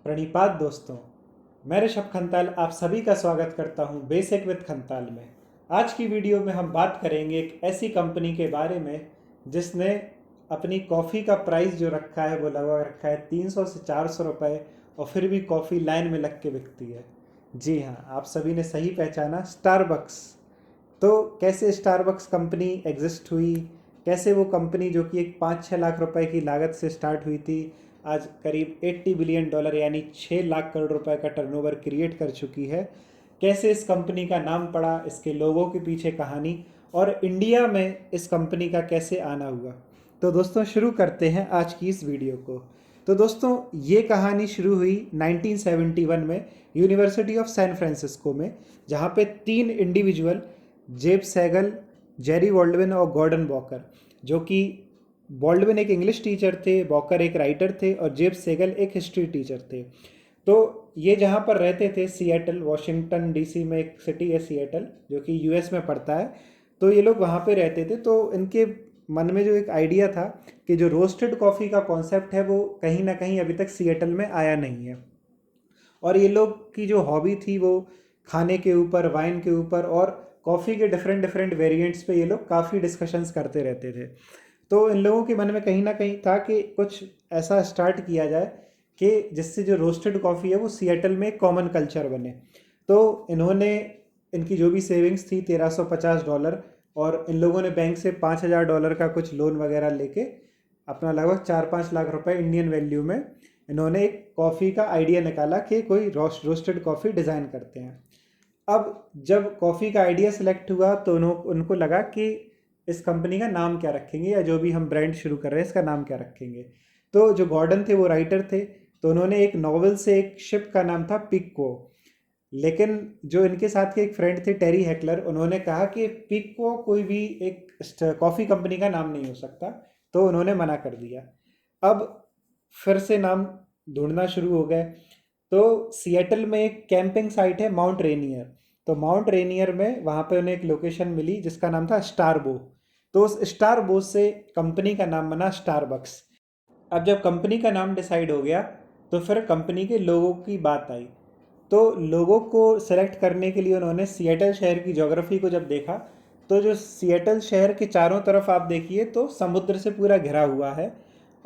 प्रणिपात दोस्तों। मैं ऋषभ खंताल आप सभी का स्वागत करता हूं बेसिक विद खंताल में। आज की वीडियो में हम बात करेंगे एक ऐसी कंपनी के बारे में जिसने अपनी कॉफ़ी का प्राइस जो रखा है वो लगा रखा है 300 से 400 रुपये, और फिर भी कॉफ़ी लाइन में लग के बिकती है। जी हाँ, आप सभी ने सही पहचाना, स्टारबक्स। तो कैसे स्टारबक्स कंपनी एग्जिस्ट हुई, कैसे वो कंपनी जो कि एक 5-6 लाख रुपए की लागत से स्टार्ट हुई थी, आज करीब 80 बिलियन डॉलर यानी 6 लाख करोड़ रुपए का टर्नओवर क्रिएट कर चुकी है। कैसे इस कंपनी का नाम पड़ा, इसके लोगों के पीछे कहानी, और इंडिया में इस कंपनी का कैसे आना हुआ। तो दोस्तों शुरू करते हैं आज की इस वीडियो को। तो दोस्तों ये कहानी शुरू हुई 1971 में यूनिवर्सिटी ऑफ सैन फ्रांसिस्को में, जहाँ पे 3 इंडिविजुअल, जेब सैगल, जेरी वॉल्डविन और गॉर्डन वॉकर, जो कि बॉल्डविन एक इंग्लिश टीचर थे, वॉकर एक राइटर थे और जेब सेगल एक हिस्ट्री टीचर थे। तो ये जहाँ पर रहते थे, सिएटल, वॉशिंगटन डीसी में एक सिटी है सिएटल, जो कि यूएस में पड़ता है। तो ये लोग वहाँ पे रहते थे। तो इनके मन में जो एक आइडिया था कि जो रोस्टेड कॉफ़ी का कॉन्सेप्ट है वो कहीं ना कहीं अभी तक सिएटल में आया नहीं है। और ये लोग की जो हॉबी थी वो खाने के ऊपर, वाइन के ऊपर और कॉफ़ी के डिफरेंट डिफरेंट वेरिएंट्स पे ये लोग काफ़ी डिस्कशंस करते रहते थे। तो इन लोगों के मन में कहीं ना कहीं था कि कुछ ऐसा स्टार्ट किया जाए कि जिससे जो रोस्टेड कॉफ़ी है वो सिएटल में एक कॉमन कल्चर बने। तो इन्होंने, इनकी जो भी सेविंग्स थी $1350, और इन लोगों ने बैंक से $5000 का कुछ लोन वगैरह लेके अपना लगभग 4-5 लाख रुपए इंडियन वैल्यू में इन्होंने एक कॉफ़ी का आइडिया निकाला कि कोई रोस्टेड कॉफ़ी डिज़ाइन करते हैं। अब जब कॉफ़ी का आइडिया सेलेक्ट हुआ तो उनको लगा कि इस कंपनी का नाम क्या रखेंगे, या जो भी हम ब्रांड शुरू कर रहे हैं इसका नाम क्या रखेंगे। तो जो गॉर्डन थे वो राइटर थे, तो उन्होंने एक नॉवल से एक शिप का नाम था पिक्को। लेकिन जो इनके साथ के एक फ्रेंड थे टेरी हेकलर, उन्होंने कहा कि पिक्को कोई भी एक कॉफ़ी कंपनी का नाम नहीं हो सकता, तो उन्होंने मना कर दिया। अब फिर से नाम ढूंढना शुरू हो गए। तो सिएटल में एक कैंपिंग साइट है माउंट रेनियर। तो माउंट रेनियर में वहाँ पे उन्हें एक लोकेशन मिली जिसका नाम था स्टारबो। तो उस स्टारबो से कंपनी का नाम बना स्टारबक्स। अब जब कंपनी का नाम डिसाइड हो गया तो फिर कंपनी के लोगों की बात आई। तो लोगों को सेलेक्ट करने के लिए उन्होंने सिएटल शहर की ज्योग्राफी को जब देखा, तो जो सिएटल शहर के चारों तरफ आप देखिए तो समुद्र से पूरा घिरा हुआ है,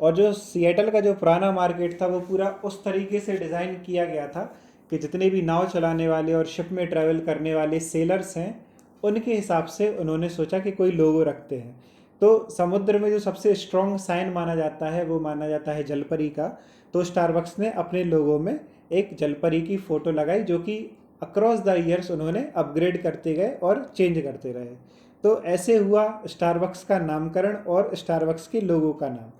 और जो सिएटल का जो पुराना मार्केट था वो पूरा उस तरीके से डिज़ाइन किया गया था कि जितने भी नाव चलाने वाले और शिप में ट्रैवल करने वाले सेलर्स हैं, उनके हिसाब से उन्होंने सोचा कि कोई लोगो रखते हैं। तो समुद्र में जो सबसे स्ट्रॉन्ग साइन माना जाता है वो माना जाता है जलपरी का। तो स्टारबक्स ने अपने लोगों में एक जलपरी की फ़ोटो लगाई, जो कि अक्रॉस द ईयर्स उन्होंने अपग्रेड करते गए और चेंज करते रहे। तो ऐसे हुआ स्टारबक्स का नामकरण और स्टारबक्स के लोगों का नाम।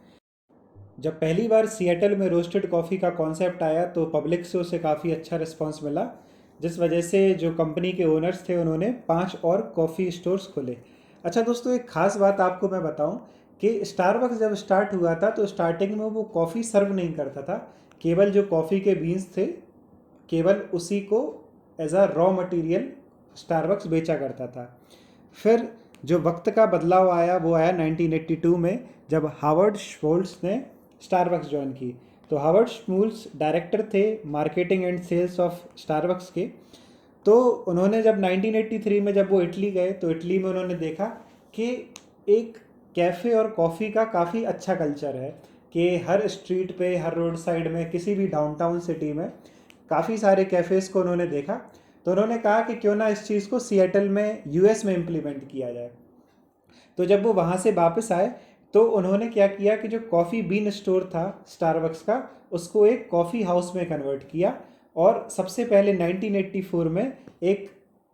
जब पहली बार सिएटल में रोस्टेड कॉफ़ी का कॉन्सेप्ट आया तो पब्लिक से उसे काफ़ी अच्छा रिस्पांस मिला, जिस वजह से जो कंपनी के ओनर्स थे उन्होंने 5 और कॉफ़ी स्टोर्स खोले। अच्छा दोस्तों, एक ख़ास बात आपको मैं बताऊं कि स्टारबक्स जब स्टार्ट हुआ था तो स्टार्टिंग में वो कॉफ़ी सर्व नहीं करता था। केवल जो कॉफ़ी के बीन्स थे, केवल उसी को as a raw material Starbucks बेचा करता था। फिर जो वक्त का बदलाव आया वो आया 1982 में, जब हावर्ड श्मोल्स ने स्टारबक्स ज्वाइन की। तो हावर्ड श्मूल्स डायरेक्टर थे marketing and sales of Starbucks के। तो उन्होंने जब 1983 में जब वो इटली गए तो इटली में उन्होंने देखा कि एक कैफ़े और कॉफ़ी का काफ़ी अच्छा कल्चर है, कि हर स्ट्रीट पे, हर रोड साइड में, किसी भी डाउनटाउन सिटी में काफ़ी सारे कैफ़ेज़ को उन्होंने देखा। तो उन्होंने कहा कि क्यों ना इस चीज़ को सिएटल में यूएस में इम्प्लीमेंट किया जाए। तो जब वो वहाँ से वापस आए तो उन्होंने क्या किया कि जो कॉफ़ी बीन स्टोर था स्टारबक्स का, उसको एक कॉफ़ी हाउस में कन्वर्ट किया। और सबसे पहले 1984 में एक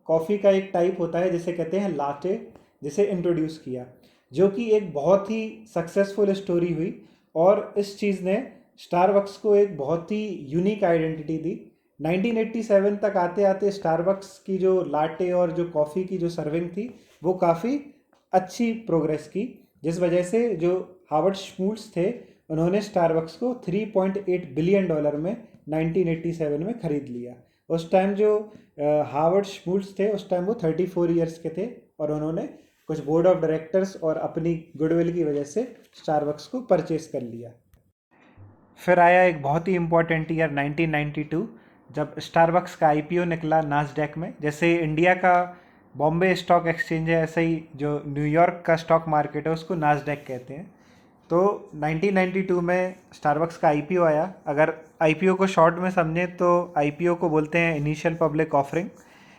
कॉफ़ी का एक टाइप होता है जिसे कहते हैं लाटे, जिसे इंट्रोड्यूस किया, जो कि एक बहुत ही सक्सेसफुल स्टोरी हुई। और इस चीज़ ने स्टारबक्स को एक बहुत ही यूनिक आइडेंटिटी दी। 1987 तक आते आते स्टारबक्स की जो लाटे और जो कॉफ़ी की जो सर्विंग थी वो काफ़ी अच्छी प्रोग्रेस की, जिस वजह से जो हावर्ड श्मूल्स थे उन्होंने स्टारबक्स को $3.8 बिलियन में 1987 में ख़रीद लिया। उस टाइम जो हावर्ड श्मूल्स थे उस टाइम वो 34 ईयर्स के थे, और उन्होंने कुछ बोर्ड ऑफ डायरेक्टर्स और अपनी गुडविल की वजह से स्टारबक्स को परचेस कर लिया। फिर आया एक बहुत ही इम्पोर्टेंट ईयर 1992, जब स्टारबक्स का आईपीओ निकला नास्डैक में। जैसे इंडिया का बॉम्बे स्टॉक एक्सचेंज है, ऐसे ही जो न्यूयॉर्क का स्टॉक मार्केट है उसको नास्डैक कहते हैं। तो 1992 में स्टारबक्स का आईपीओ आया। अगर आईपीओ को शॉर्ट में समझें तो आईपीओ को बोलते हैं इनिशियल पब्लिक ऑफरिंग।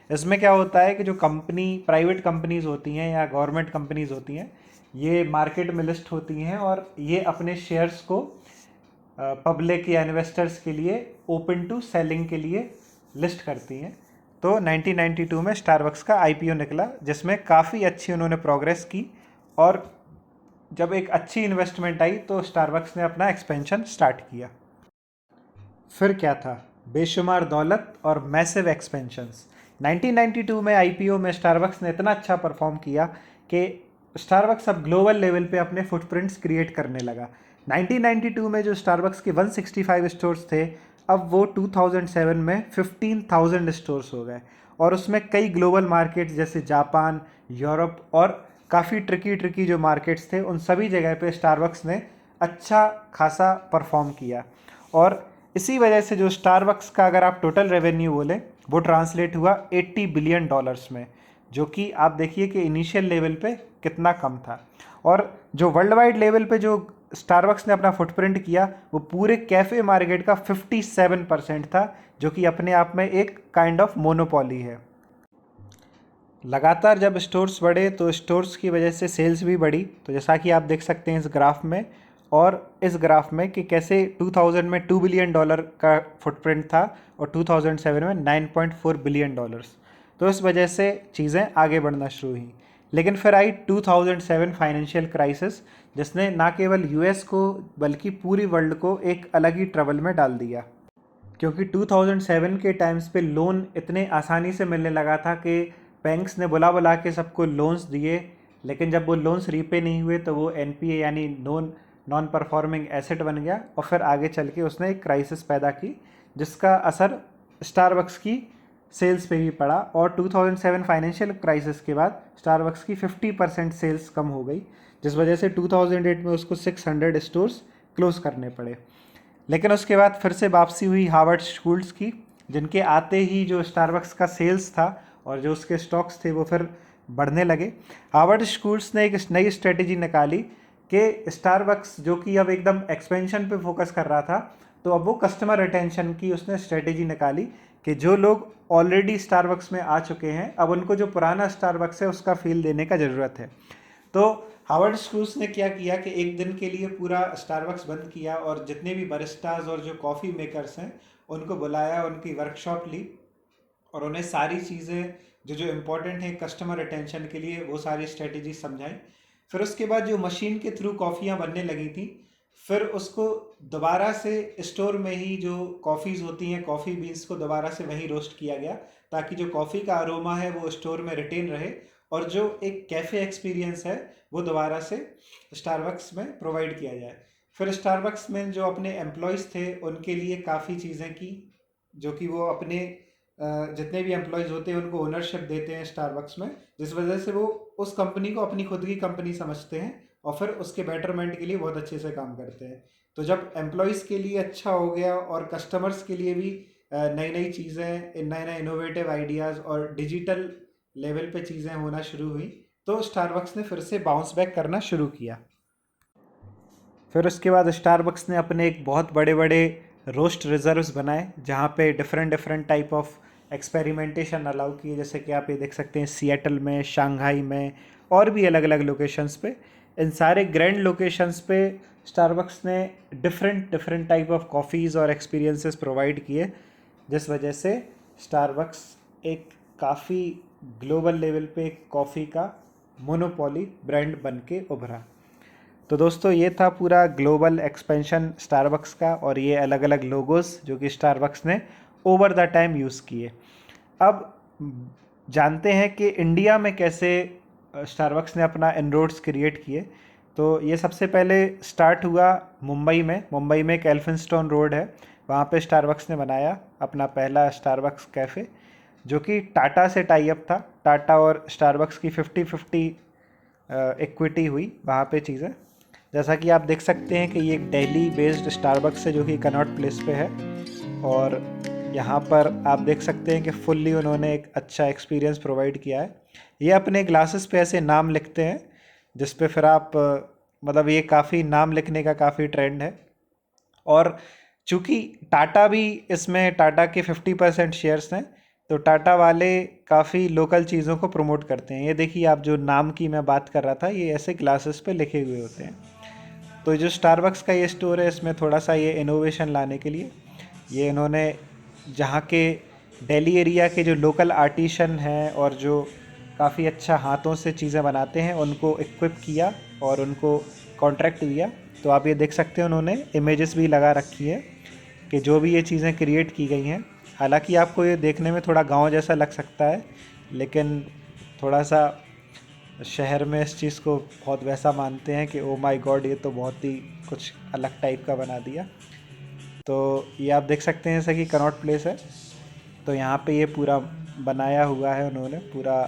इसमें क्या होता है कि जो कंपनी प्राइवेट कंपनीज़ होती हैं या गवर्नमेंट कंपनीज़ होती हैं, ये मार्केट में लिस्ट होती हैं और ये अपने शेयर्स को पब्लिक या इन्वेस्टर्स के लिए ओपन टू सेलिंग के लिए लिस्ट करती हैं। तो 1992 में स्टारबक्स का आईपीओ निकला, जिसमें काफ़ी अच्छी उन्होंने प्रोग्रेस की। और जब एक अच्छी इन्वेस्टमेंट आई तो स्टारबक्स ने अपना एक्सपेंशन स्टार्ट किया। फिर क्या था, बेशुमार दौलत और मैसिव एक्सपेंशंस। 1992 में आईपीओ में स्टारबक्स ने इतना अच्छा परफॉर्म किया कि स्टारबक्स अब ग्लोबल लेवल पे अपने फुटप्रिंट्स क्रिएट करने लगा। 1992 में जो स्टारबक्स के 165 स्टोर्स थे, अब वो 2007 में 15,000 स्टोर्स हो गए। और उसमें कई ग्लोबल मार्केट्स जैसे जापान, यूरोप और काफ़ी ट्रिकी जो मार्केट्स थे, उन सभी जगह पे स्टारबक्स ने अच्छा खासा परफॉर्म किया। और इसी वजह से जो स्टारबक्स का अगर आप टोटल रेवेन्यू बोलें, वो ट्रांसलेट हुआ $80 बिलियन में, जो कि आप देखिए कि इनिशियल लेवल पे कितना कम था। और जो वर्ल्ड वाइड लेवल पे जो स्टारबक्स ने अपना फुटप्रिंट किया, वो पूरे कैफ़े मार्केट का 57% था, जो कि अपने आप में एक काइंड ऑफ मोनोपोली है। लगातार जब स्टोर्स बढ़े तो स्टोर्स की वजह से सेल्स भी बढ़ी। तो जैसा कि आप देख सकते हैं इस ग्राफ में और इस ग्राफ में कि कैसे 2000 में $2 बिलियन का फुटप्रिंट था और 2007 में $9.4 बिलियन। तो इस वजह से चीज़ें आगे बढ़ना शुरू हुई। लेकिन फिर आई 2007 फाइनेंशियल क्राइसिस, जिसने ना केवल यूएस को बल्कि पूरी वर्ल्ड को एक अलग ही ट्रबल में डाल दिया। क्योंकि 2007 के टाइम्स पे लोन इतने आसानी से मिलने लगा था कि बैंक्स ने बुला के सबको लोन्स दिए, लेकिन जब वो लोन्स रीपे नहीं हुए तो वो एनपीए यानी नॉन परफॉर्मिंग एसेट बन गया। और फिर आगे चल के उसने एक क्राइसिस पैदा की, जिसका असर स्टारबक्स की सेल्स पे भी पड़ा। और 2007 फाइनेंशियल क्राइसिस के बाद स्टारबक्स की 50% सेल्स कम हो गई, जिस वजह से 2008 में उसको 600 स्टोर्स क्लोज करने पड़े। लेकिन उसके बाद फिर से वापसी हुई हार्वर्ड स्कूल्स की, जिनके आते ही जो स्टारबक्स का सेल्स था और जो उसके स्टॉक्स थे वो फिर बढ़ने लगे। हार्वर्ड स्कूल्स ने एक नई स्ट्रेटेजी निकाली कि स्टारबक्स जो कि अब एकदम एक्सपेंशन पे फोकस कर रहा था, तो अब वो कस्टमर रिटेंशन की उसने स्ट्रेटेजी निकाली कि जो लोग ऑलरेडी स्टारबक्स में आ चुके हैं, अब उनको जो पुराना स्टारबक्स है उसका फील देने का ज़रूरत है। तो हार्वर्ड स्कूल्स ने क्या किया कि एक दिन के लिए पूरा स्टारबक्स बंद किया और जितने भी बरिस्टाज और जो कॉफ़ी मेकर्स हैं उनको बुलाया, उनकी वर्कशॉप ली और उन्हें सारी चीज़ें जो इम्पोर्टेंट हैं कस्टमर अटेंशन के लिए, वो सारी स्ट्रेटजी समझाई। फिर उसके बाद जो मशीन के थ्रू कॉफ़ियाँ बनने लगी थी, फिर उसको दोबारा से स्टोर में ही जो कॉफ़ीज़ होती हैं, कॉफ़ी बीन्स को दोबारा से वहीं रोस्ट किया गया, ताकि जो कॉफ़ी का अरोमा है वो स्टोर में रिटेन रहे और जो एक कैफ़े एक्सपीरियंस है वो दोबारा से स्टारबक्स में प्रोवाइड किया जाए। फिर स्टारबक्स में जो अपने एम्प्लॉयज़ थे उनके लिए काफ़ी चीज़ें की, जो कि वो अपने जितने भी एम्प्लॉयज़ होते हैं उनको ओनरशिप देते हैं स्टारबक्स में, जिस वजह से वो उस कंपनी को अपनी खुद की कंपनी समझते हैं और फिर उसके बेटरमेंट के लिए बहुत अच्छे से काम करते हैं। तो जब एम्प्लॉयज़ के लिए अच्छा हो गया और कस्टमर्स के लिए भी नई नई चीज़ें, नए नए इनोवेटिव आइडियाज़ और डिजिटल लेवल पे चीज़ें होना शुरू हुई, तो स्टारबक्स ने फिर से बाउंस बैक करना शुरू किया। फिर उसके बाद स्टारबक्स ने अपने एक बहुत बड़े बड़े रोस्ट रिजर्व्स बनाए, जहाँ पे different type of experimentation allow किए। जैसे कि आप ये देख सकते हैं सिएटल में, शंघाई में और भी अलग अलग लोकेशंस पे। इन सारे ग्रैंड लोकेशंस पे स्टारबक्स ने डिफरेंट टाइप ऑफ कॉफ़ीज़ और एक्सपीरियंसेस प्रोवाइड किए, जिस वजह से स्टारबक्स एक काफ़ी ग्लोबल लेवल पे एक कॉफ़ी का मोनोपोली ब्रांड बन के उभरा। तो दोस्तों ये था पूरा ग्लोबल एक्सपेंशन स्टारबक्स का और ये अलग अलग लोगोस जो कि स्टारबक्स ने ओवर द टाइम यूज़ किए। अब जानते हैं कि इंडिया में कैसे स्टारबक्स ने अपना इनरोड्स क्रिएट किए। तो ये सबसे पहले स्टार्ट हुआ मुंबई में एक एल्फिंस्टोन रोड है, वहाँ पे स्टारबक्स ने बनाया अपना पहला स्टारबक्स कैफ़े, जो कि टाटा से टाई अप था। टाटा और स्टारबक्स की 50-50 इक्विटी हुई वहाँ पे चीज़ें, जैसा कि आप देख सकते हैं कि ये एक दिल्ली बेस्ड स्टारबक्स है जो कि कनॉट प्लेस पे है। और यहाँ पर आप देख सकते हैं कि फुल्ली उन्होंने एक अच्छा एक्सपीरियंस प्रोवाइड किया है। ये अपने ग्लासेस पे ऐसे नाम लिखते हैं जिस पे फिर आप मतलब ये काफ़ी नाम लिखने का काफ़ी ट्रेंड है। और चूँकि टाटा भी इसमें, टाटा के 50% शेयर्स हैं, तो टाटा वाले काफ़ी लोकल चीज़ों को प्रमोट करते हैं। ये देखिए, आप जो नाम की मैं बात कर रहा था, ये ऐसे ग्लासेस पे लिखे हुए होते हैं। तो जो स्टारबक्स का ये स्टोर है, इसमें थोड़ा सा ये इनोवेशन लाने के लिए ये इन्होंने जहाँ के दिल्ली एरिया के जो लोकल आर्टिशन हैं और जो काफ़ी अच्छा हाथों से चीज़ें बनाते हैं, उनको इक्विप किया और उनको कॉन्ट्रैक्ट दिया। तो आप ये देख सकते हैं उन्होंने इमेजेस भी लगा रखी है कि जो भी ये चीज़ें क्रिएट की गई हैं। हालांकि आपको ये देखने में थोड़ा गांव जैसा लग सकता है, लेकिन थोड़ा सा शहर में इस चीज़ को बहुत वैसा मानते हैं कि ओ माय गॉड, ये तो बहुत ही कुछ अलग टाइप का बना दिया। तो ये आप देख सकते हैं जैसा कि कनॉट प्लेस है, तो यहाँ पे ये पूरा बनाया हुआ है उन्होंने, पूरा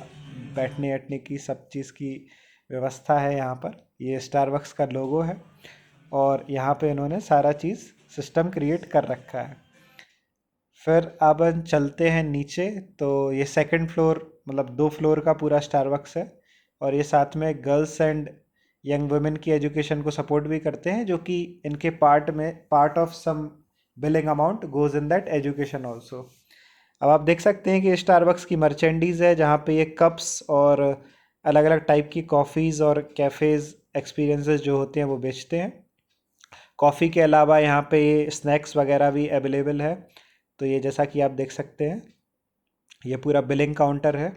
बैठने बैठने की सब चीज़ की व्यवस्था है यहाँ पर। ये स्टारबक्स का लोगो है और यहाँ पे इन्होंने सारा चीज़ सिस्टम क्रिएट कर रखा है। फिर अब हम चलते हैं नीचे, तो ये सेकंड फ्लोर, मतलब 2 फ्लोर का पूरा स्टारबक्स है। और ये साथ में गर्ल्स एंड यंग वुमेन की एजुकेशन को सपोर्ट भी करते हैं, जो कि इनके part of some billing amount goes in that education also. अब आप देख सकते हैं कि स्टारबक्स की मर्चेंडीज़ है जहाँ पे ये कप्स और अलग अलग टाइप की कॉफ़ीज़ और कैफ़ेज़ एक्सपीरियंसेस जो होते हैं वो बेचते हैं। कॉफ़ी के अलावा यहाँ पे ये स्नैक्स वगैरह भी अवेलेबल है। तो ये जैसा कि आप देख सकते हैं, ये पूरा बिलिंग काउंटर है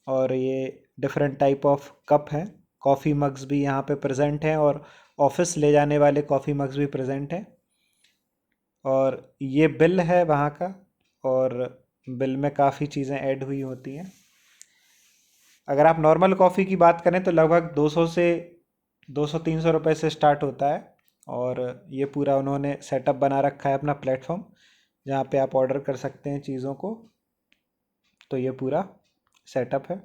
और ये डिफरेंट टाइप ऑफ कप हैं। कॉफ़ी मग्स भी यहाँ पे प्रेजेंट हैं और ऑफिस ले जाने वाले कॉफ़ी मग्स भी प्रेजेंट हैं। और ये बिल है वहाँ का, और बिल में काफ़ी चीज़ें ऐड हुई होती हैं। अगर आप नॉर्मल कॉफ़ी की बात करें तो लगभग 200 से 200-300 रुपये से स्टार्ट होता है। और ये पूरा उन्होंने सेटअप बना रखा है अपना प्लेटफॉर्म, जहाँ पे आप ऑर्डर कर सकते हैं चीज़ों को। तो ये पूरा सेटअप है।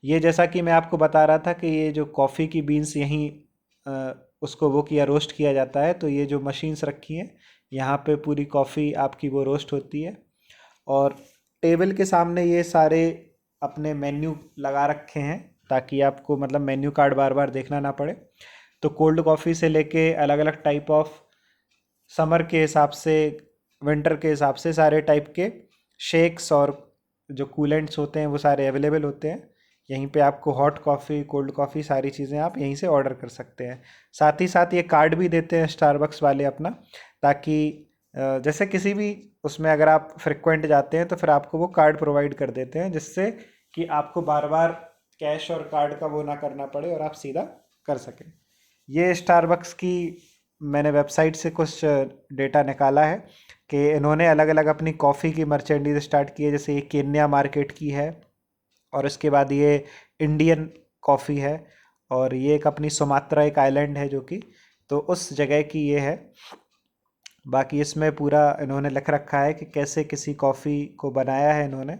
ये जैसा कि मैं आपको बता रहा था कि ये जो कॉफ़ी की बीन्स यहीं उसको वो किया, रोस्ट किया जाता है। तो ये जो मशीन्स रखी हैं यहाँ पे पूरी कॉफ़ी आपकी वो रोस्ट होती है। और टेबल के सामने ये सारे अपने मेन्यू लगा रखे हैं ताकि आपको मतलब मेन्यू कार्ड बार बार देखना ना पड़े। तो कोल्ड कॉफ़ी से लेके अलग अलग टाइप ऑफ, समर के हिसाब से, विंटर के हिसाब से सारे टाइप के शेक्स और जो कूलेंट्स होते हैं वो सारे अवेलेबल होते हैं। यहीं पे आपको हॉट कॉफ़ी, कोल्ड कॉफ़ी, सारी चीज़ें आप यहीं से ऑर्डर कर सकते हैं। साथ ही साथ ये कार्ड भी देते हैं स्टारबक्स वाले अपना, ताकि जैसे किसी भी उसमें अगर आप फ्रिक्वेंट जाते हैं तो फिर आपको वो कार्ड प्रोवाइड कर देते हैं, जिससे कि आपको बार बार कैश और कार्ड का वो ना करना पड़े और आप सीधा कर सकें। ये स्टारबक्स की मैंने वेबसाइट से कुछ डेटा निकाला है कि इन्होंने अलग अलग अपनी कॉफ़ी की मर्चेंडीज स्टार्ट की है। जैसे ये केन्या मार्केट की है, और इसके बाद ये इंडियन कॉफ़ी है, और ये एक अपनी सुमात्रा एक आइलैंड है जो कि, तो उस जगह की ये है। बाकी इसमें पूरा इन्होंने लिख रखा है कि कैसे किसी कॉफ़ी को बनाया है इन्होंने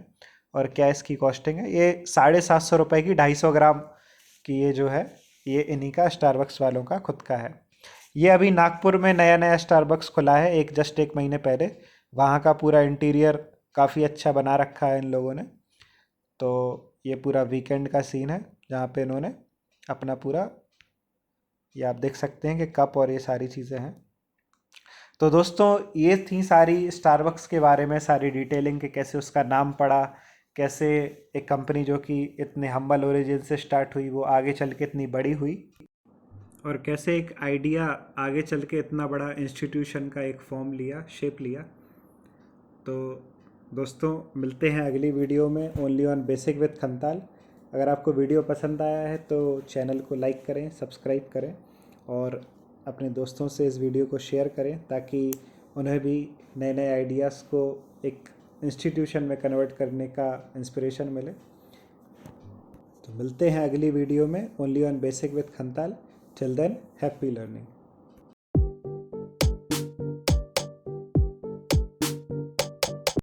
और क्या इसकी कॉस्टिंग है। ये 750 की 250 ग्राम की ये जो है, ये इन्हीं का स्टारबक्स वालों का खुद का है। ये अभी नागपुर में नया नया स्टारबक्स खुला है, जस्ट 1 महीने पहले। वहाँ का पूरा इंटीरियर काफ़ी अच्छा बना रखा है इन लोगों ने। तो ये पूरा वीकेंड का सीन है जहाँ पे इन्होंने अपना पूरा, ये आप देख सकते हैं कि कप और ये सारी चीज़ें हैं। तो दोस्तों, ये थी सारी स्टारबक्स के बारे में सारी डिटेलिंग कि कैसे उसका नाम पड़ा, कैसे एक कंपनी जो कि इतने हम्बल ओरिजिन से स्टार्ट हुई वो आगे चल के इतनी बड़ी हुई, और कैसे एक आइडिया आगे चल के इतना बड़ा इंस्टीट्यूशन का एक फॉर्म लिया, शेप लिया। तो दोस्तों, मिलते हैं अगली वीडियो में ओनली ऑन बेसिक विद खंताल। अगर आपको वीडियो पसंद आया है तो चैनल को लाइक करें, सब्सक्राइब करें और अपने दोस्तों से इस वीडियो को शेयर करें, ताकि उन्हें भी नए नए आइडियाज़ को एक इंस्टीट्यूशन में कन्वर्ट करने का इंस्पिरेशन मिले। तो मिलते हैं अगली वीडियो में ओनली ऑन बेसिक विद खंताल। Till then, happy learning.